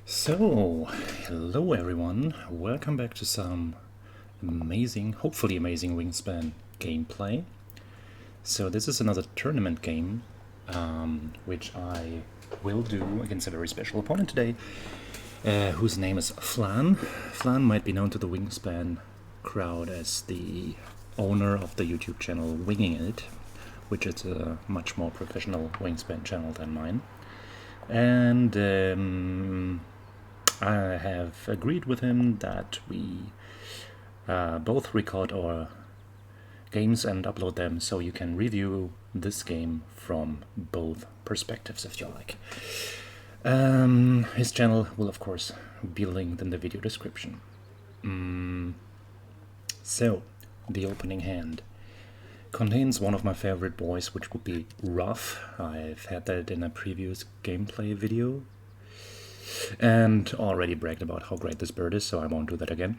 So, hello everyone, welcome back to some amazing, hopefully amazing Wingspan gameplay. So this is another tournament game, which I will do against a very special opponent today, whose name is Flan. Flan might be known to the Wingspan crowd as the owner of the YouTube channel Wingin It, which is a much more professional Wingspan channel than mine. And I have agreed with him that we both record our games and upload them so you can review this game from both perspectives if you like. His channel will of course be linked in the video description. So, the opening hand contains one of my favorite boys, which would be Ruff. I've had that in a previous gameplay video and already bragged about how great this bird is, so I won't do that again.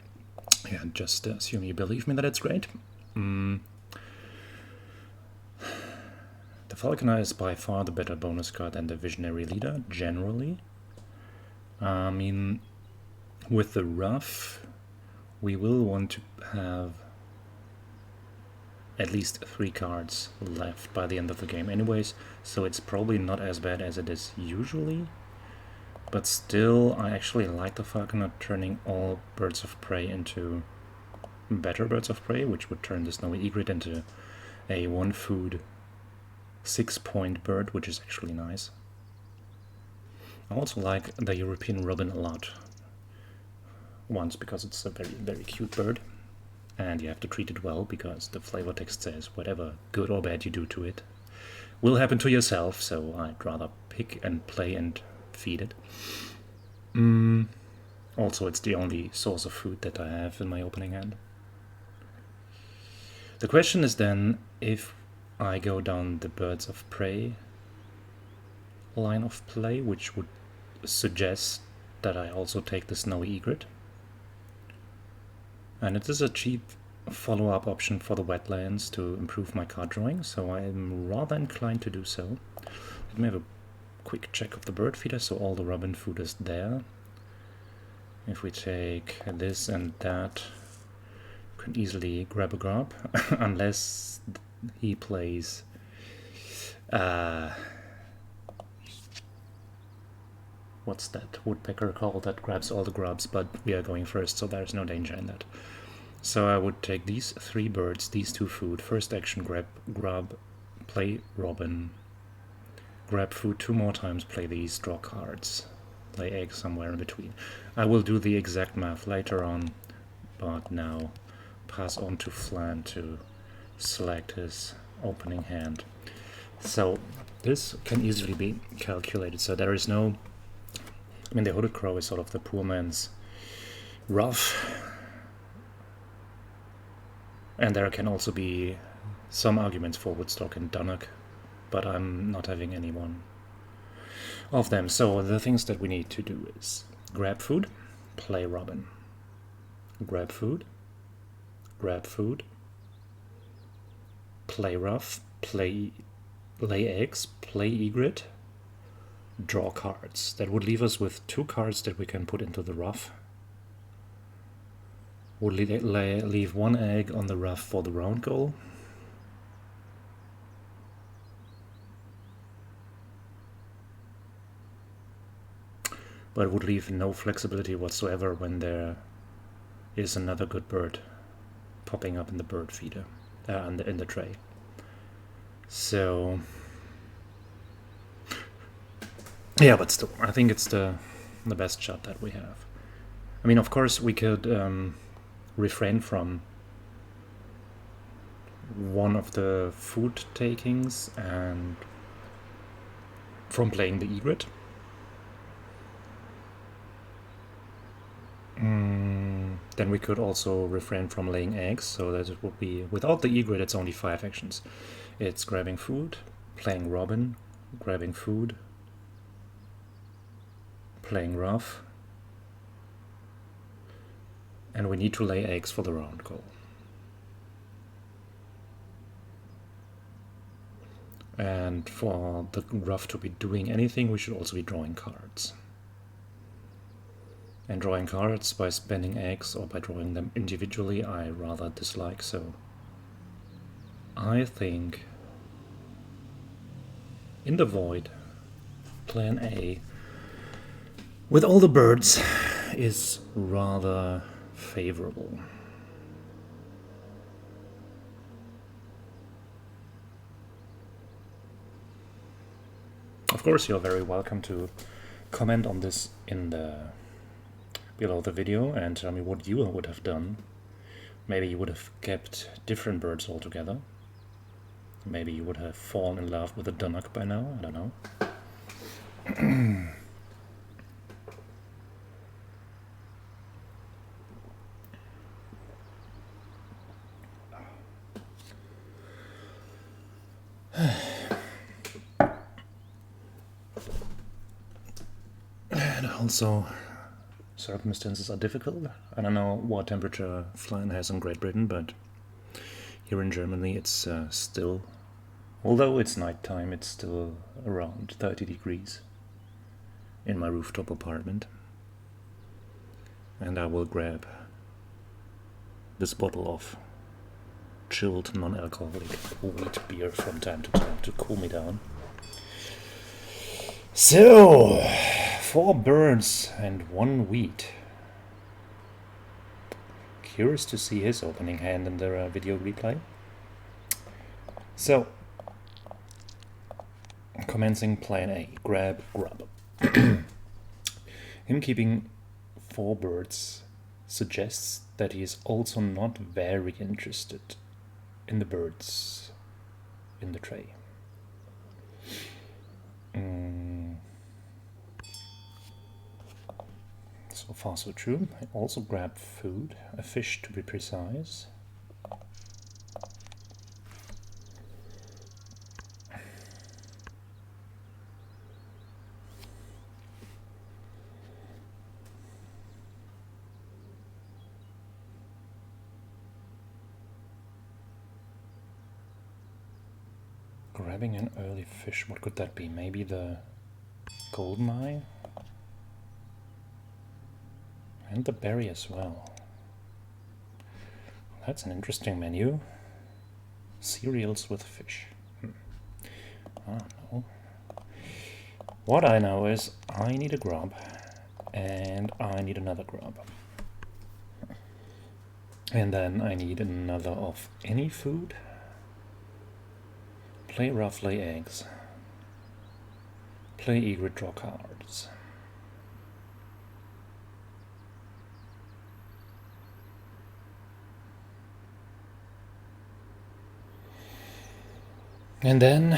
Yeah, just assume you believe me that it's great. The Falconer is by far the better bonus card than the Visionary Leader, generally. I mean, with the Ruff, we will want to have at least 3 cards left by the end of the game anyways, so it's probably not as bad as it is usually. But still, I actually like the Falconer turning all birds of prey into better birds of prey, which would turn the Snowy Egret into a 1-food 6-point bird, which is actually nice. I also like the European Robin a lot. Once, because it's a very, very cute bird, and you have to treat it well, because the flavor text says whatever good or bad you do to it will happen to yourself, so I'd rather pick and play and feed it. Also, it's the only source of food that I have in my opening hand. The question is then, if I go down the birds of prey line of play, which would suggest that I also take the Snowy Egret. And it is a cheap follow-up option for the wetlands to improve my card drawing, so I'm rather inclined to do so. Let me have a quick check of the bird feeder, so all the robin food is there. If we take this and that, you can easily grab a grub, unless he plays what's that woodpecker called that grabs all the grubs, but we are going first, so there's no danger in that. So I would take these 3 birds, these 2 food, first action grab grub, play robin, grab food 2 more times, play these, draw cards, lay eggs somewhere in between. I will do the exact math later on, but now pass on to Flan to select his opening hand. So this can easily be calculated, so there is no... I mean, the Hooded Crow is sort of the poor man's Ruff, and there can also be some arguments for Woodstock and Dunnock, but I'm not having any one of them. So the things that we need to do is grab food, play robin, grab food, play Ruff, play lay eggs, play egret, draw cards. That would leave us with 2 cards that we can put into the Ruff. Would leave 1 egg on the Ruff for the round goal. But would leave no flexibility whatsoever when there is another good bird popping up in the bird feeder, in the tray. So yeah, but still, I think it's the best shot that we have. I mean, of course, we could refrain from one of the food takings and from playing the egret. Then we could also refrain from laying eggs, so that it would be, without the egret, it's only 5 actions. It's grabbing food, playing robin, grabbing food, playing Ruff, and we need to lay eggs for the round goal. And for the Ruff to be doing anything, we should also be drawing cards. And drawing cards by spending eggs or by drawing them individually I rather dislike, so I think in the void, plan A with all the birds is rather favorable. Of course, you're very welcome to comment on this in the below the video and tell me what you would have done. Maybe you would have kept different birds altogether. Maybe you would have fallen in love with a dunnock by now, I don't know. And also, circumstances are difficult. I don't know what temperature Flan has in Great Britain, but here in Germany it's still, although it's nighttime, it's still around 30 degrees in my rooftop apartment. And I will grab this bottle of chilled non-alcoholic wheat beer from time to time to cool me down. So, 4 birds and 1 wheat. Curious to see his opening hand in the video replay. So, commencing plan A, grab, grub. Him keeping 4 birds suggests that he is also not very interested in the birds in the tray. So far so true. I also grab food, a fish to be precise. Grabbing an early fish, what could that be? Maybe the golden eye? And the berry as well. That's an interesting menu. Cereals with fish. I don't know. What I know is I need a grub and I need another grub. And then I need another of any food. Play Ruff, lay eggs. Play Egret, draw cards. And then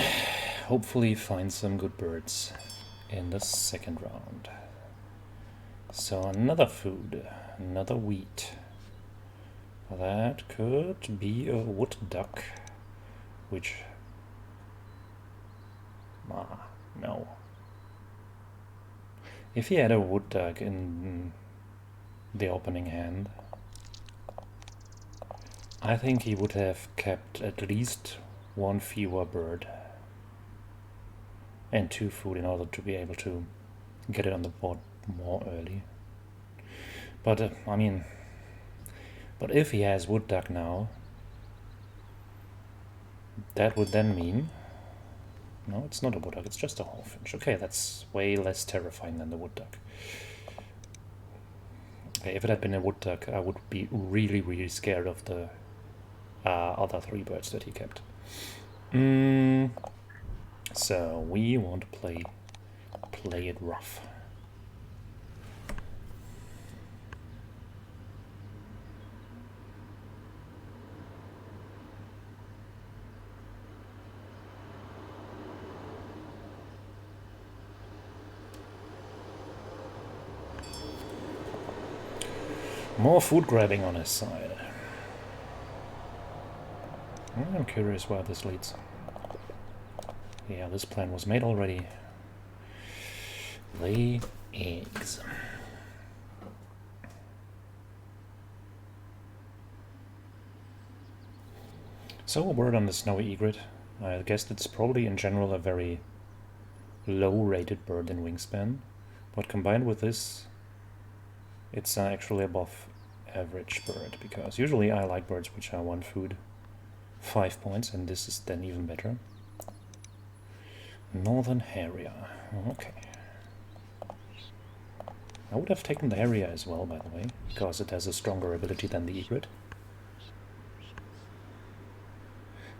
hopefully find some good birds in the second round. So another food, another wheat. That could be a wood duck, which... no. If he had a wood duck in the opening hand, I think he would have kept at least 1 fewer bird and 2 food in order to be able to get it on the board more early. But I mean, but if he has wood duck now, that would then mean, no, it's not a wood duck, it's just a hawfinch. Okay, that's way less terrifying than the wood duck. Okay, if it had been a wood duck, I would be really, really scared of the other 3 birds that he kept. So we want to play it rough. More food grabbing on his side. I'm curious where this leads. Yeah, this plan was made already. Lay eggs. So a word on the snowy egret. I guess it's probably in general a very low rated bird in wingspan, but combined with this It's actually above average bird, because usually I like birds which are 1 food, 5 points, and this is then even better. Northern Harrier. Okay. I would have taken the Harrier as well, by the way, because it has a stronger ability than the Egret.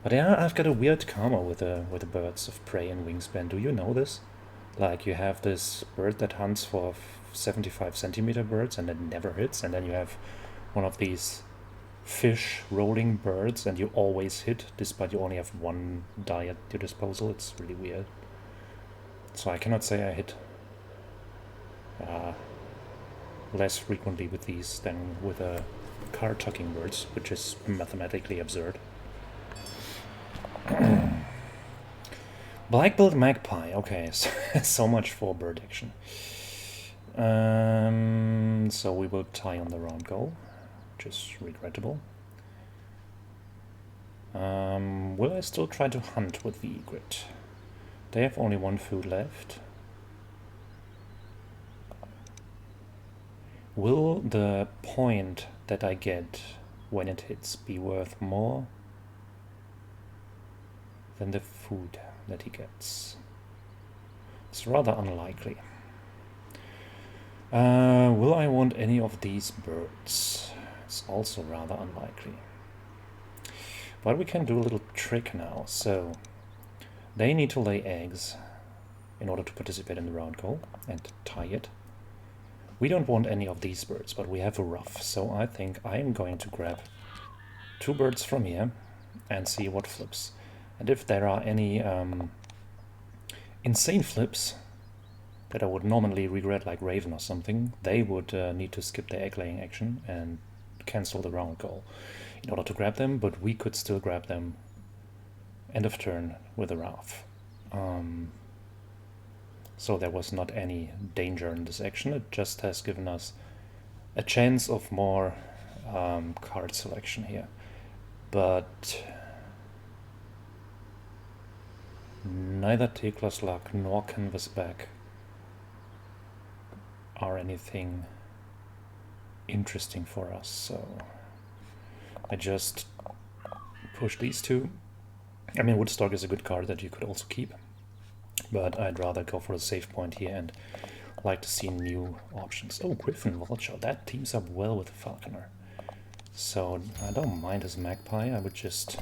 But yeah, I've got a weird karma with the birds of prey and wingspan. Do you know this? Like, you have this bird that hunts for 75 centimeter birds and it never hits, and then you have one of these fish rolling birds and you always hit, despite you only have 1 die at your disposal. It's really weird. So I cannot say I hit less frequently with these than with card tucking birds, which is mathematically absurd. Black-billed magpie. Okay, so much for bird action. So we will tie on the round goal, which is regrettable. Will I still try to hunt with the egret? They have only 1 food left. Will the point that I get when it hits be worth more than the food that he gets? It's rather unlikely. Will I want any of these birds? It's also rather unlikely. But we can do a little trick now. So they need to lay eggs in order to participate in the round goal and tie it. We don't want any of these birds, but we have a Ruff, so I think I am going to grab 2 birds from here and see what flips. And if there are any insane flips that I would normally regret, like Raven or something, they would need to skip their egg-laying action and cancel the round goal in order to grab them, but we could still grab them end of turn with a Ruff. So there was not any danger in this action. It just has given us a chance of more card selection here. But neither Teklas Luck nor Canvas Back are anything interesting for us. So I just push these 2. I mean, Woodstock is a good card that you could also keep, but I'd rather go for a save point here and like to see new options. Oh, Griffin Vulture, that teams up well with Falconer. So I don't mind his Magpie. I would just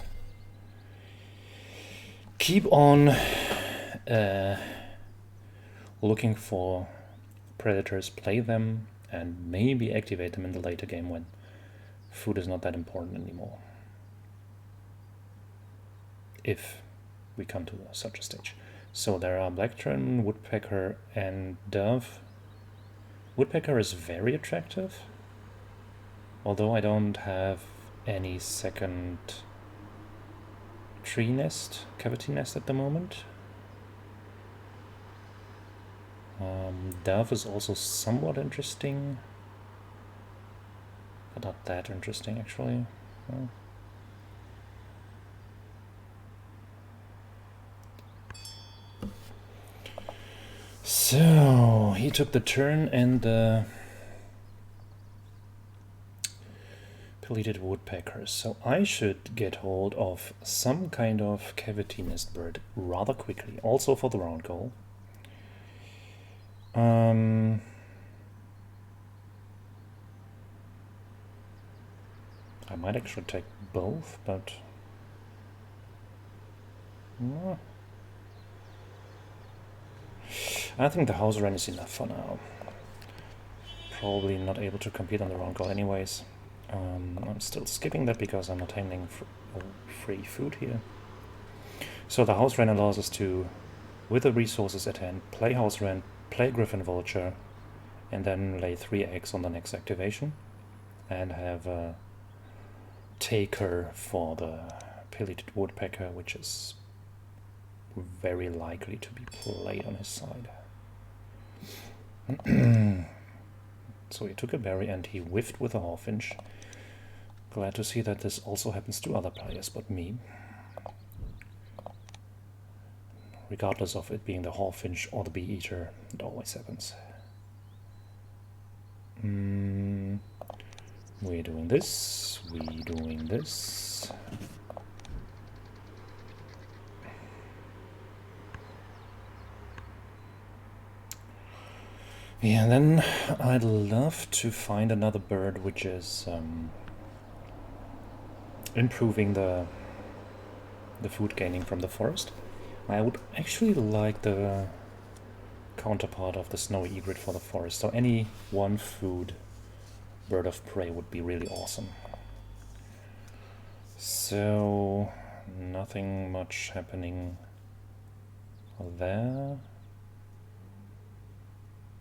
keep on looking for predators, play them, and maybe activate them in the later game when food is not that important anymore. If we come to such a stage. So there are Blacktern, Woodpecker, and Dove. Woodpecker is very attractive, although I don't have any second tree nest, cavity nest at the moment. Dove is also somewhat interesting, but not that interesting actually. Well, so he took the turn and pileated woodpeckers. So I should get hold of some kind of cavity nest bird rather quickly, also for the round goal. I might actually take both, but I think the house wren is enough for now. Probably not able to compete on the round goal anyways. I'm still skipping that because I'm not handling free food here. So the house wren allows us to, with the resources at hand, play house wren, play griffin vulture, and then lay 3 eggs on the next activation, and have a taker for the pileated woodpecker, which is very likely to be played on his side. So he took a berry and he whiffed with a hawfinch. Glad to see that this also happens to other players but me. Regardless of it being the hawfinch or the bee eater, it always happens. We're doing this, we're doing this. Yeah, and then I'd love to find another bird which is improving the food gaining from the forest. I would actually like the counterpart of the snowy egret for the forest, so any one food bird of prey would be really awesome. So nothing much happening there.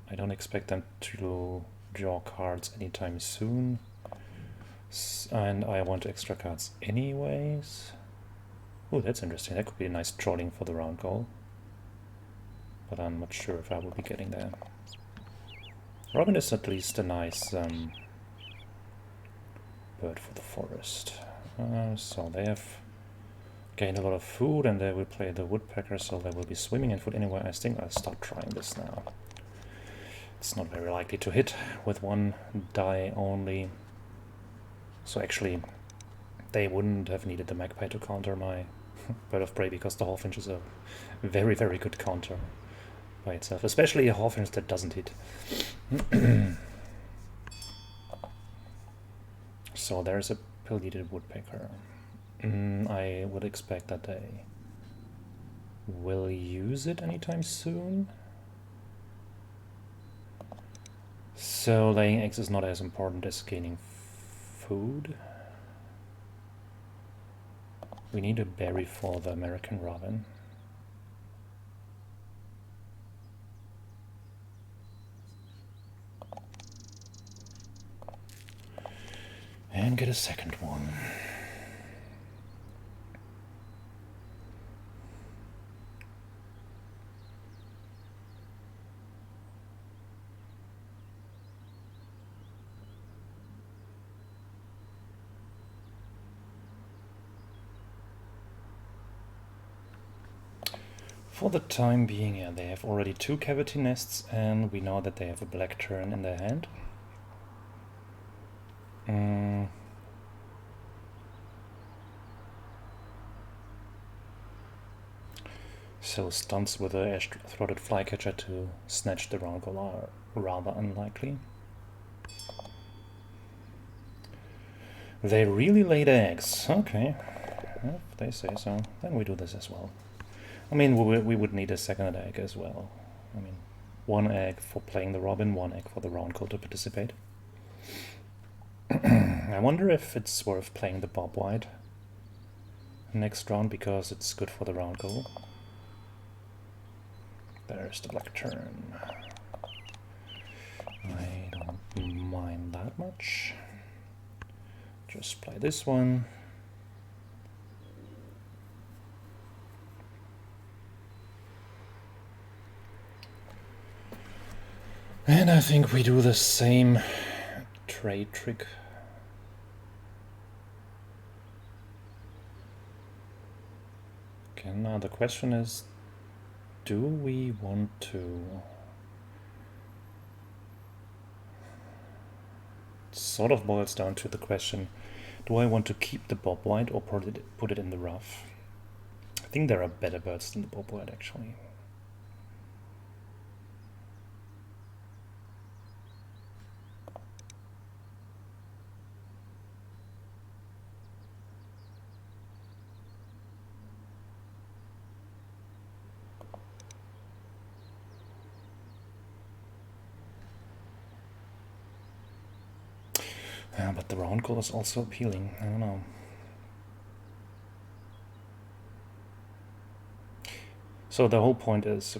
I don't expect them to draw cards anytime soon, and I want extra cards anyways. Oh, that's interesting. That could be a nice trolling for the round goal, but I'm not sure if I will be getting there. Robin is at least a nice bird for the forest. So they have gained a lot of food, and they will play the woodpecker, so they will be swimming in food anyway. I think I'll start trying this now. It's not very likely to hit with one die only. So actually, they wouldn't have needed the magpie to counter my bird of prey, because the hawfinch is a very, very good counter by itself, especially a hawfinch that doesn't hit. So there's a pileated woodpecker. I would expect that they will use it anytime soon. So laying eggs is not as important as gaining food. We need a berry for the American robin. And get a second one. For the time being, yeah, they have already 2 cavity nests, and we know that they have a black tern in their hand. So stunts with a ash-throated flycatcher to snatch the round goal are rather unlikely. They really laid eggs. Okay, if they say so, then we do this as well. I mean, we would need a second egg as well. I mean, 1 egg for playing the robin, 1 egg for the round goal to participate. I wonder if it's worth playing the bob white next round, because it's good for the round goal. There's the black tern. I don't mind that much. Just play this one. And I think we do the same trade trick. Okay, now the question is, do we want to... It sort of boils down to the question, do I want to keep the bob white or put it in the Ruff? I think there are better birds than the bob white, actually. Yeah, but the round goal is also appealing. I don't know. So the whole point is,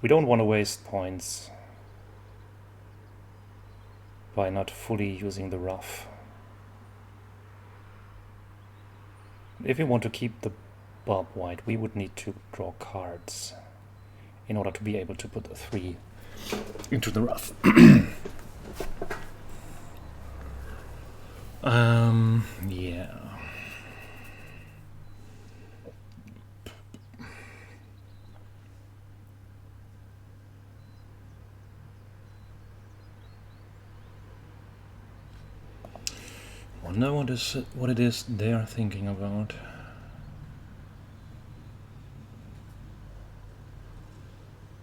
we don't want to waste points by not fully using the Ruff. If we want to keep the bob white, we would need to draw cards in order to be able to put the 3 into the Ruff. Yeah. wonder what it is they're thinking about.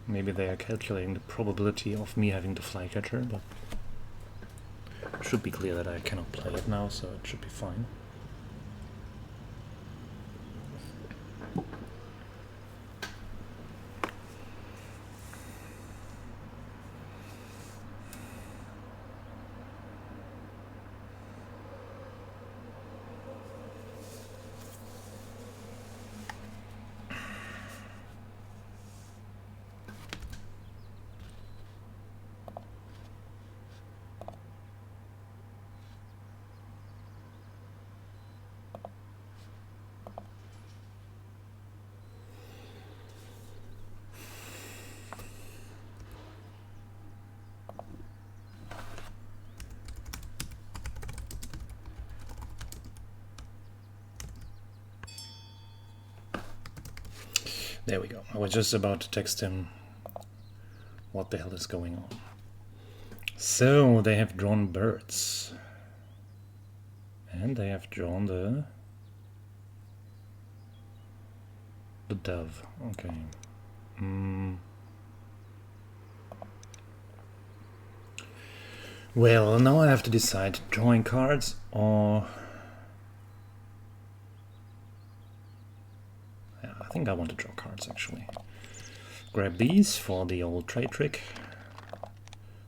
Maybe they are calculating the probability of me having the flycatcher, but it should be clear that I cannot play it now, so it should be fine. There we go. I was just about to text him what the hell is going on. So they have drawn birds. And they have drawn the dove. Okay. Well, now I have to decide drawing cards or... Yeah, I think I want to draw cards actually. Grab these for the old trade trick.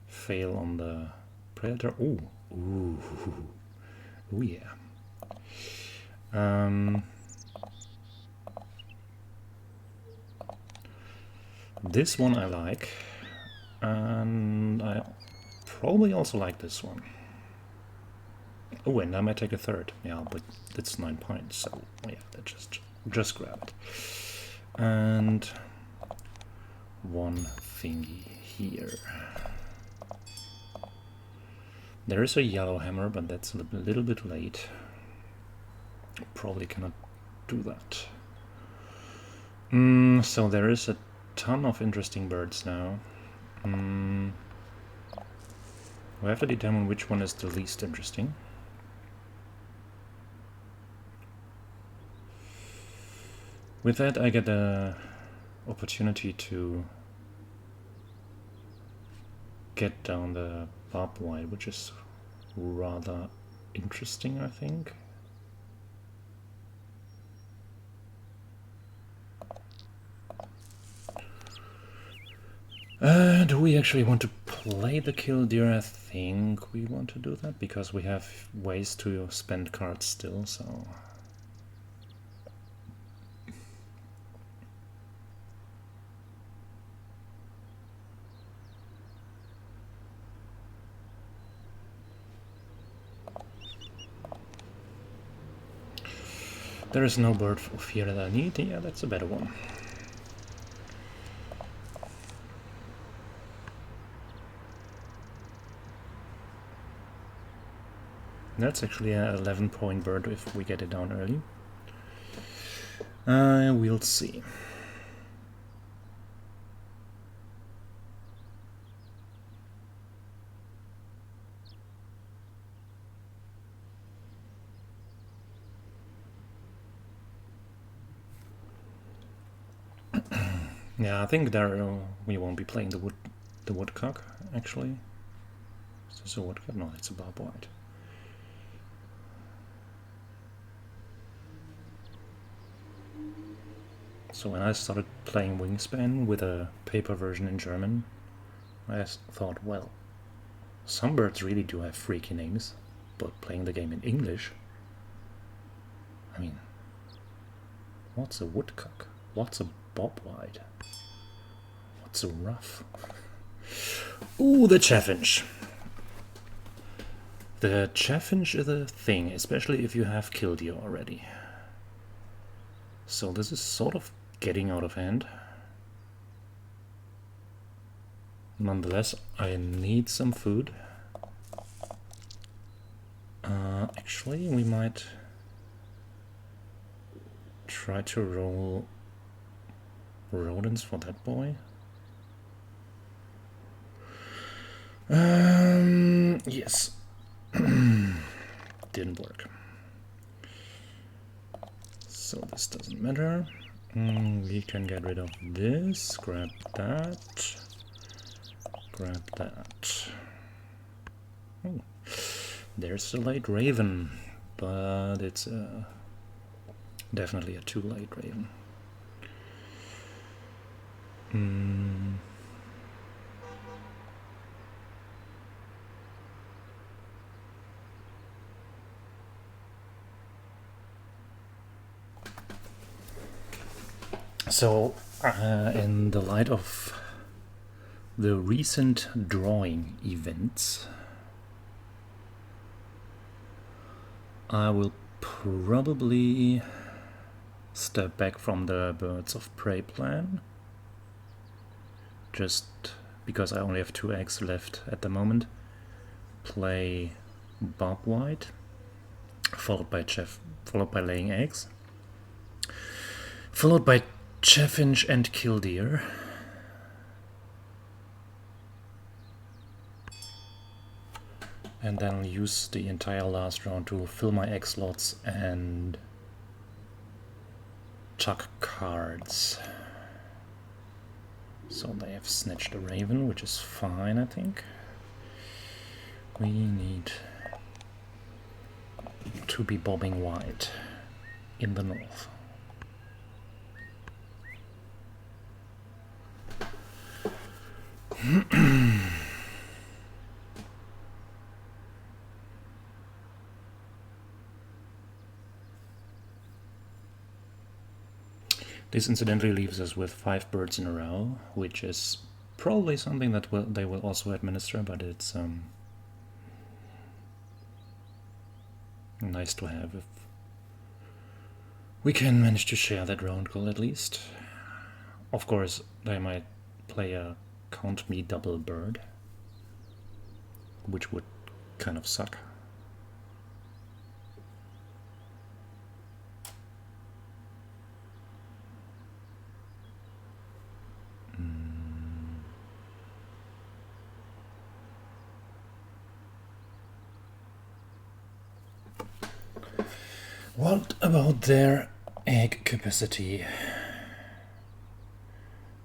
Fail on the predator. Ooh. Ooh. Ooh, yeah. This one I like, and I probably also like this one. Oh, and I might take a third. Yeah, but it's 9 points, so yeah, just grab it. And one thingy here. There is a yellow hammer, but that's a little bit late. Probably cannot do that. So there is a ton of interesting birds now. We have to determine which one is the least interesting. With that, I get the opportunity to get down the barbed wire, which is rather interesting, I think. Do we actually want to play the killdeer? I think we want to do that because we have ways to spend cards still, so... There is no bird of fear that I need. Yeah, that's a better one. That's actually an 11-point bird if we get it down early. We'll see. Yeah, I think there we won't be playing the woodcock actually. Is this a woodcock? No, it's a barbed wire. So when I started playing Wingspan with a paper version in German, I thought, well, some birds really do have freaky names, but playing the game in English, I mean, what's a woodcock? What's a bobwhite? What's a ruff? Ooh, the chaffinch. The chaffinch is a thing, especially if you have killdeer already. So this is sort of getting out of hand. Nonetheless, I need some food. Actually, we might try to roll rodents for that boy. Yes. didn't work. So this doesn't matter. We can get rid of this, grab that, grab that. Oh, there's a late raven, but it's definitely a too late raven. So, in the light of the recent drawing events, I will probably step back from the birds of prey plan, just because I only have 2 eggs left at the moment. Play Bob White, followed by laying eggs, followed by Chaffinch and Killdeer. And then use the entire last round to fill my egg slots and chuck cards. So they have snatched a raven, which is fine, I think. We need to be bobbing white in the north. This incidentally leaves us with 5 birds in a row, which is probably something that they will also administer, but it's nice to have if we can manage to share that round goal at least. Of course, they might play a count me double bird, which would kind of suck. What about their egg capacity?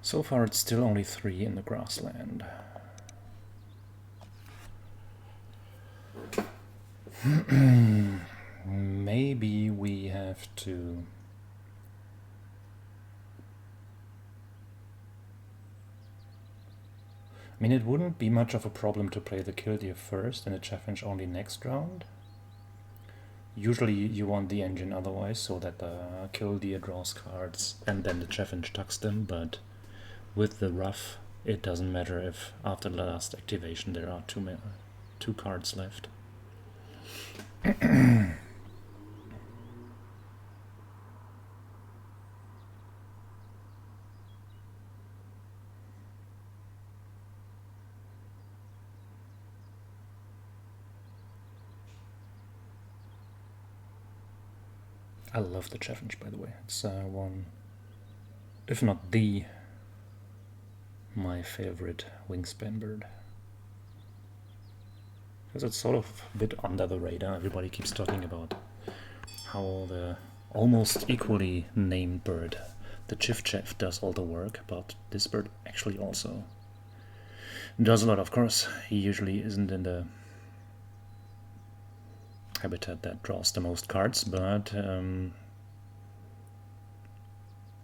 So far it's still only 3 in the grassland. Maybe we have to... I mean, it wouldn't be much of a problem to play the Killdeer first and the Chaffinch only next round. Usually you want the engine otherwise, so that the Killdeer draws cards and then the Chaffinch tucks them, but with the Ruff it doesn't matter if after the last activation there are 2 cards left. I love the Chaffinch, by the way. It's one, if not the, my favorite wingspan bird. Because it's sort of a bit under the radar. Everybody keeps talking about how the almost equally named bird, the Chiff-Chaff, does all the work, but this bird actually also does a lot. Of course, he usually isn't in the habitat that draws the most cards, but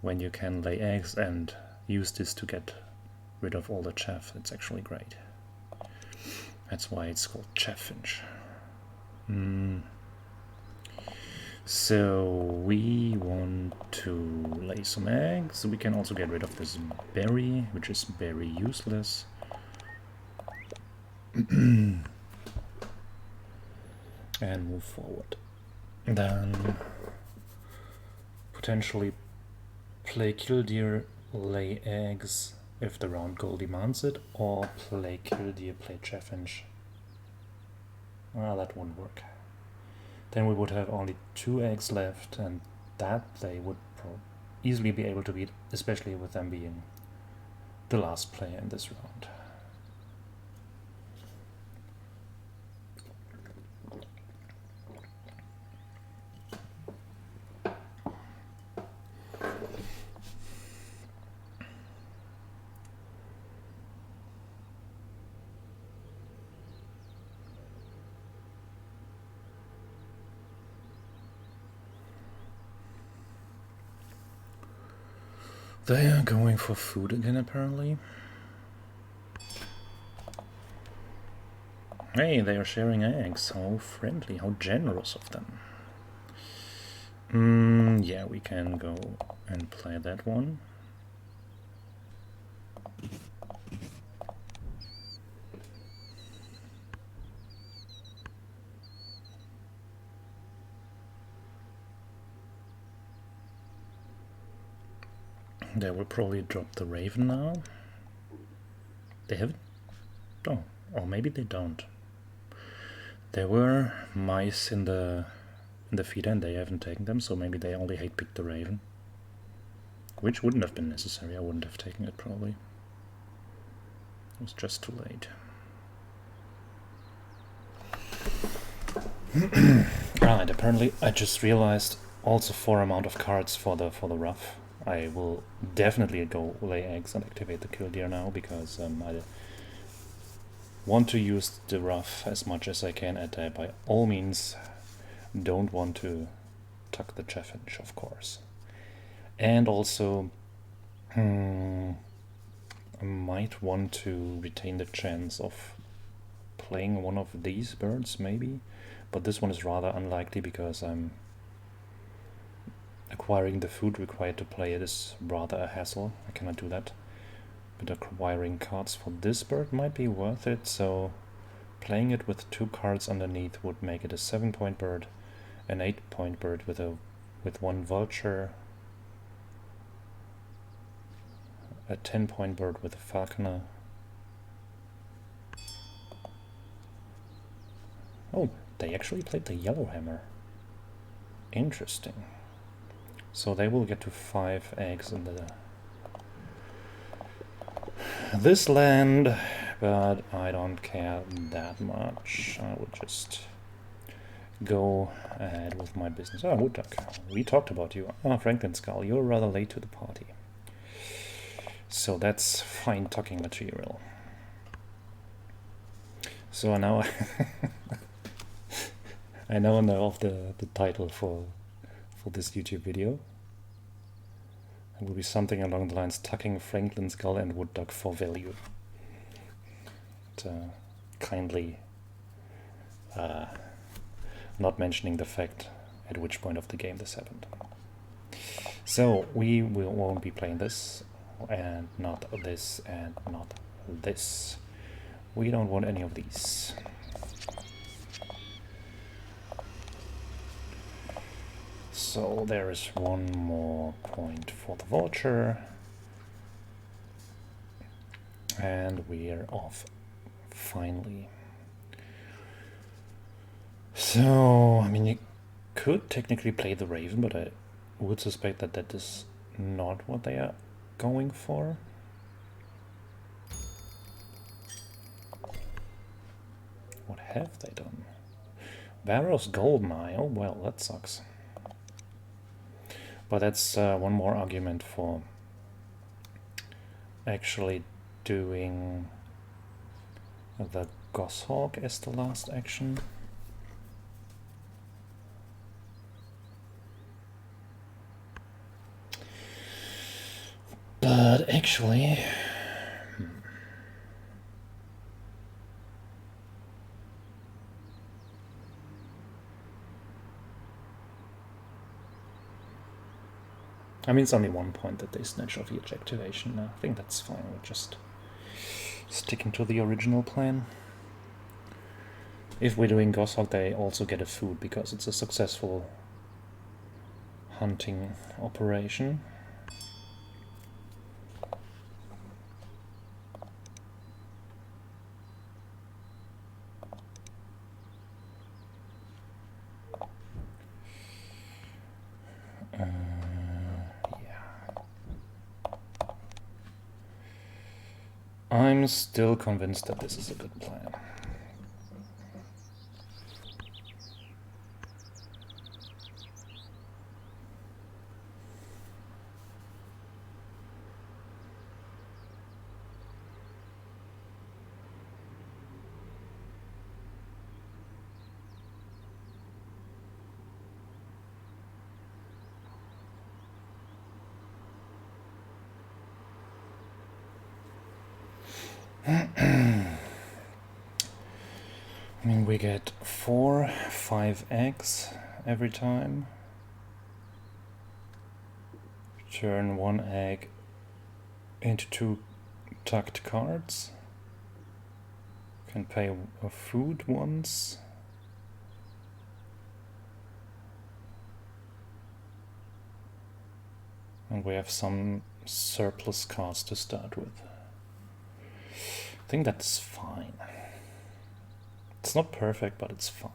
when you can lay eggs and use this to get rid of all the chaff, it's actually great. That's why it's called Chaffinch. So we want to lay some eggs. We can also get rid of this berry, which is very useless. And move forward. Then potentially play Killdeer, lay eggs if the round goal demands it, or play Killdeer, play Chaffinch. Well, that wouldn't work. Then we would have only 2 eggs left, and that they would easily be able to beat, especially with them being the last player in this round. They are going for food again, apparently. Hey, they are sharing eggs. How friendly, how generous of them. Yeah, we can go and play that one. They will probably drop the raven now. They haven't? Oh, or maybe they don't. There were mice in the feeder and they haven't taken them, so maybe they only hate picked the raven. Which wouldn't have been necessary, I wouldn't have taken it probably. It was just too late. Right, apparently I just realized also 4 amount of cards for the Ruff. I will definitely go lay eggs and activate the killdeer now because I want to use the Ruff as much as I can, and I by all means don't want to tuck the chaffinch, of course. And also I might want to retain the chance of playing one of these birds maybe, but this one is rather unlikely because I'm acquiring the food required to play it is rather a hassle. I cannot do that. But acquiring cards for this bird might be worth it, so playing it with 2 cards underneath would make it a 7-point bird, an 8-point bird with 1 vulture, a 10-point bird with a falconer. Oh, they actually played the yellowhammer. Interesting. So they will get to 5 eggs in this land, but I don't care that much. I would just go ahead with my business. Oh, wood duck. We talked about you. Ah, Franklin's Gull, you're rather late to the party. So that's fine talking material. So now I now know of the title for this YouTube video. It will be something along the lines tucking Franklin's Gull and wood duck for value. And, kindly not mentioning the fact at which point of the game this happened. So we won't be playing this, and not this, and not this. We don't want any of these. So there is 1 more point for the vulture. And we're off, finally. So, I mean, you could technically play the raven, but I would suspect that that is not what they are going for. What have they done? Barrow's gold mine. Oh well, that sucks. But that's 1 more argument for actually doing the Goshawk as the last action. But actually, I mean, it's only 1 point that they snatch off each activation. I think that's fine. We're just sticking to the original plan. If we're doing Goshawk, they also get a food because it's a successful hunting operation. I'm still convinced that this is a good plan. I mean, we get 4, 5 eggs every time. Turn 1 egg into 2 tucked cards. Can pay a food once. And we have some surplus cards to start with. I think that's fine. It's not perfect, but it's fine.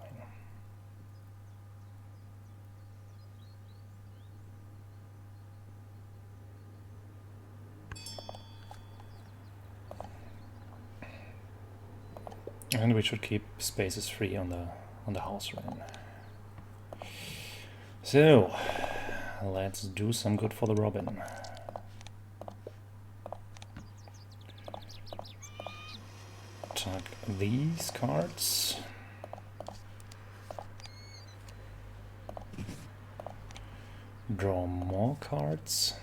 And we should keep spaces free on the house ring. So let's do some good for the Robin. Tuck these cards. Draw more cards.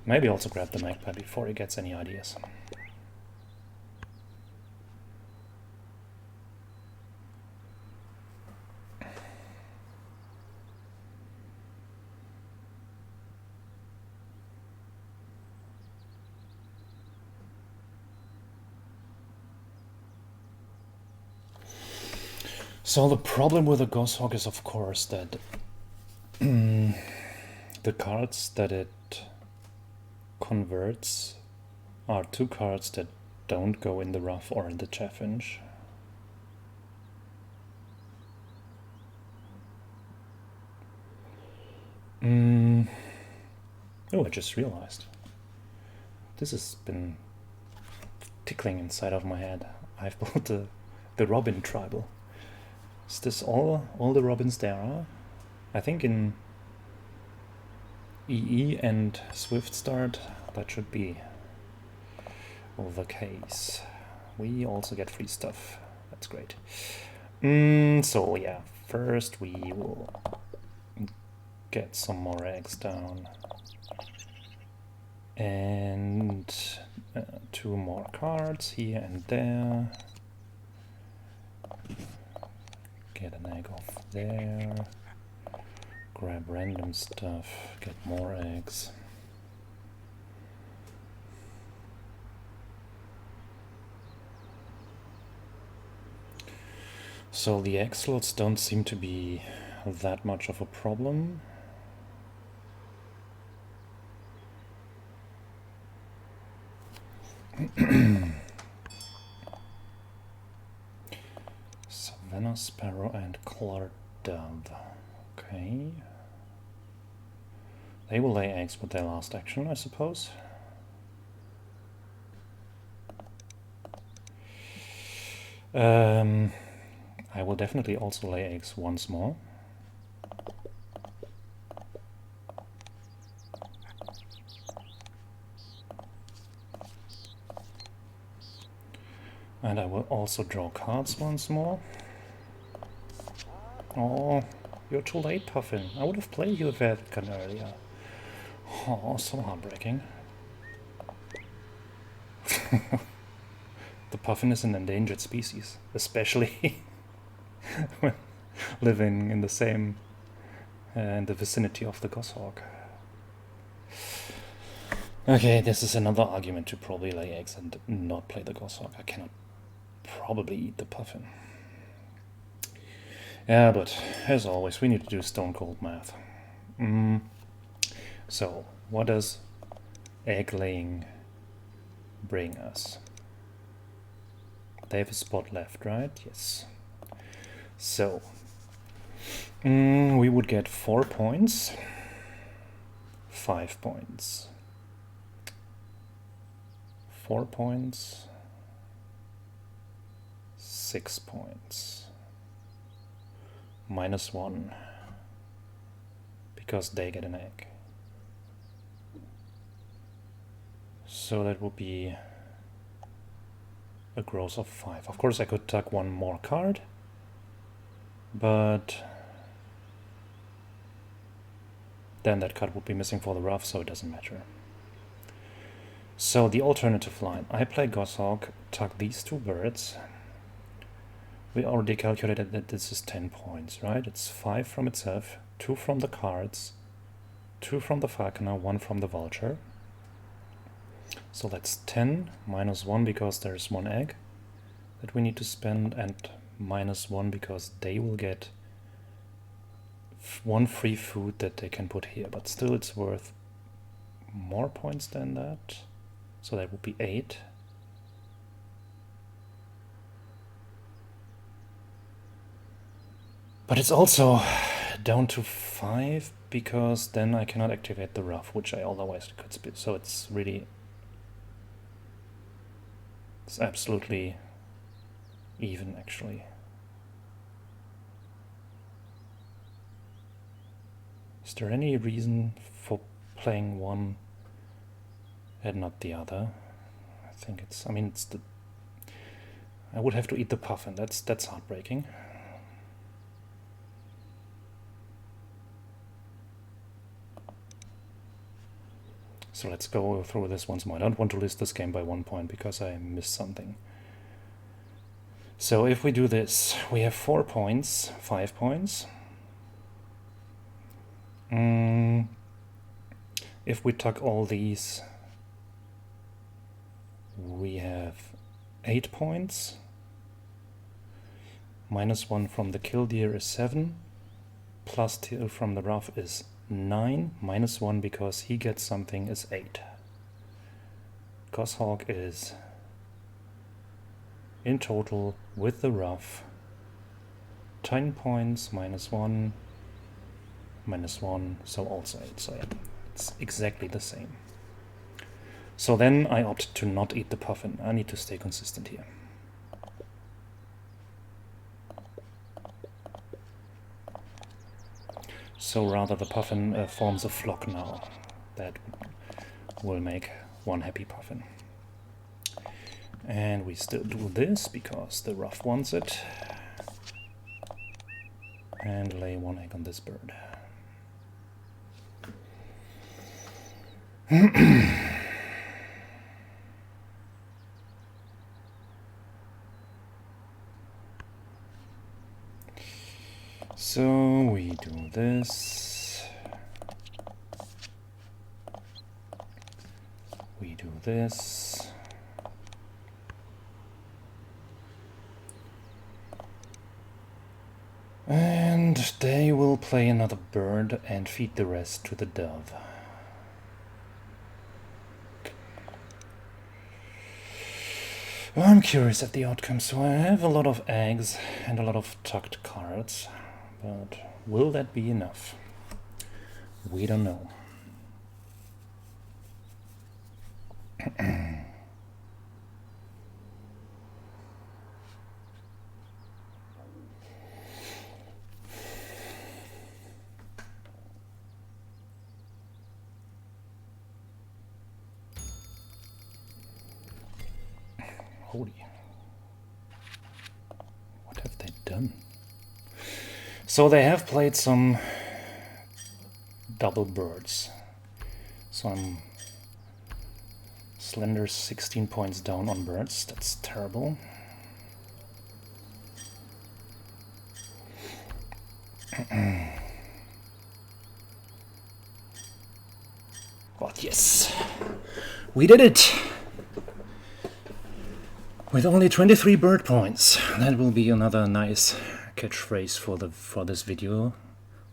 Maybe also grab the magpie before he gets any ideas. So the problem with the Goshawk is, of course, that the cards that it converts are 2 cards that don't go in the Ruff or in the Chaffinch. Oh, I just realized. This has been tickling inside of my head. I've bought the Robin tribal. Is this all the Robins there are? I think in EE and Swift Start that should be the case. We also get free stuff. That's great. So yeah, first we will get some more eggs down. And 2 more cards here and there. Get an egg off there. Grab random stuff. Get more eggs. So the egg slots don't seem to be that much of a problem. Savannah Sparrow and Collared Dove. Okay. They will lay eggs with their last action, I suppose. I will definitely also lay eggs once more. And I will also draw cards once more. Oh, you're too late, Puffin. I would have played you a Vatican earlier. Oh, so heartbreaking. The Puffin is an endangered species, especially when living in the same, in the vicinity of the Goshawk. Okay, this is another argument to probably lay eggs and not play the Goshawk. I cannot probably eat the Puffin. Yeah, but as always, we need to do stone cold math. So, what does egg laying bring us? They have a spot left, right? Yes. So, we would get 4 points, 5 points, 4 points, 6 points, -1, because they get an egg. So that would be a gross of 5. Of course I could tuck 1 more card, but then that card would be missing for the Ruff, so it doesn't matter. So the alternative line. I play Goshawk, tuck these 2 birds. We already calculated that this is 10 points, right? It's 5 from itself, 2 from the cards, 2 from the falconer, 1 from the vulture. So that's 10, minus 1 because there's 1 egg that we need to spend, and minus 1 because they will get 1 free food that they can put here, but still it's worth more points than that. So that would be 8. But it's also down to 5 because then I cannot activate the Ruff, which I otherwise could spit. So it's absolutely even, actually. Is there any reason for playing one and not the other? I think it's, I mean, it's the, I would have to eat the puffin. That's heartbreaking. So let's go through this once more. I don't want to lose this game by 1 point because I missed something. So if we do this, we have 4 points, 5 points. If we tuck all these, we have 8 points. Minus 1 from the killdeer is 7. Plus 2 from the Ruff is 9. Minus 1 because he gets something is 8. Goshawk is in total with the Ruff 10 points, minus 1, so also 8. So yeah, it's exactly the same. So then I opt to not eat the puffin. I need to stay consistent here. So rather the puffin forms a flock now. That will make one happy puffin. And we still do this because the Ruff wants it. And lay 1 egg on this bird. So we do this. We do this. And they will play another bird and feed the rest to the dove. I'm curious at the outcome. So I have a lot of eggs and a lot of tucked cards, but will that be enough? We don't know. Holy. What have they done? So they have played some double birds. So I'm slender 16 points down on birds. That's terrible. But yes, we did it! With only 23 bird points. That will be another nice catchphrase for this video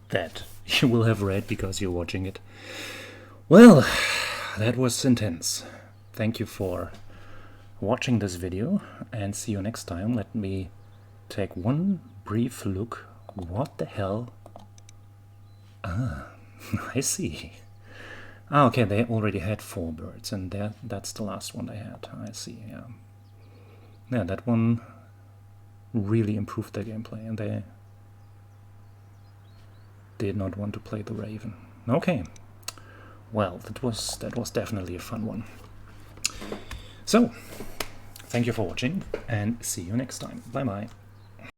that you will have read because you're watching it. Well, that was intense. Thank you for watching this video and see you next time. Let me take one brief look. What the hell? Ah, I see. Ah, okay, they already had 4 birds and that's the last one they had. I see, yeah. Yeah, that one really improved their gameplay, and they did not want to play the Raven. Okay, well, that was definitely a fun one. So, thank you for watching, and see you next time. Bye bye.